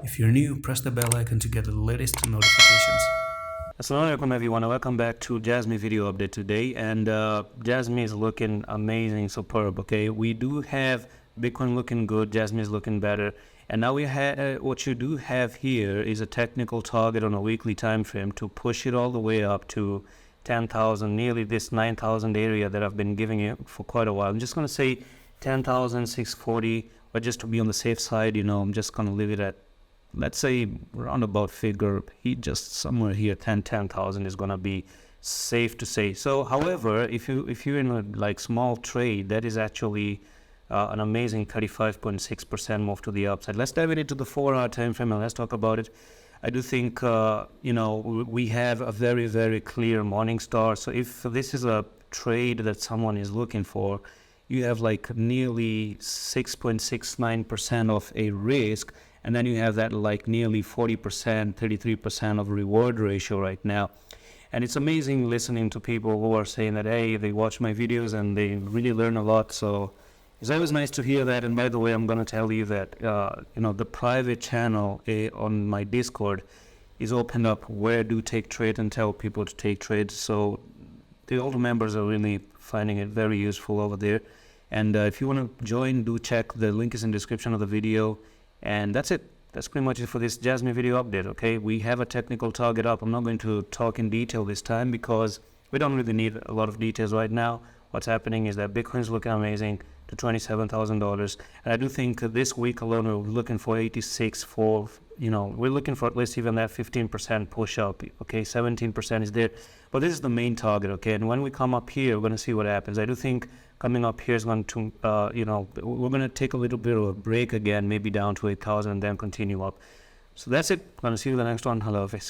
If you're new, press the bell icon to get the latest notifications. Assalamu alaikum everyone, welcome back to JASMY video update today. And JASMY is looking amazing, superb. Okay, we do have Bitcoin looking good, JASMY is looking better, and now we have what you do have here is a technical target on a weekly time frame to push it all the way up to 10,000, nearly this 9,000 area that I've been giving you for quite a while. I'm just going to say 10,640, but just to be on the safe side, I'm just going to leave it at, let's say, roundabout figure. He just somewhere here, 10,000 is going to be safe to say. So, however, if you're in a small trade, that is actually an amazing 35.6% move to the upside. Let's dive into the 4-hour time frame and let's talk about it. I do think we have a very, very clear morning star. So if this is a trade that someone is looking for, you have nearly 6.69% of a risk, and then you have that nearly 40%, 33% of reward ratio right now. And it's amazing listening to people who are saying that, hey, they watch my videos and they really learn a lot. So it's always nice to hear that. And by the way, I'm going to tell you that, the private channel on my Discord is opened up where I do take trades and tell people to take trades. So the older members are really finding it very useful over there. And if you want to join, do check. The link is in the description of the video. And that's it. That's pretty much it for this JASMY video update, okay? We have a technical target up. I'm not going to talk in detail this time because we don't really need a lot of details right now. What's happening is that Bitcoin is looking amazing to $27,000. And I do think this week alone, we're looking for 86 for, we're looking for at least even that 15% push up, okay? 17% is there. But this is the main target, okay? And when we come up here, we're going to see what happens. I do think coming up here is going to, we're going to take a little bit of a break again, maybe down to 8,000 and then continue up. So that's it. Going to see you in the next one. Hello, face.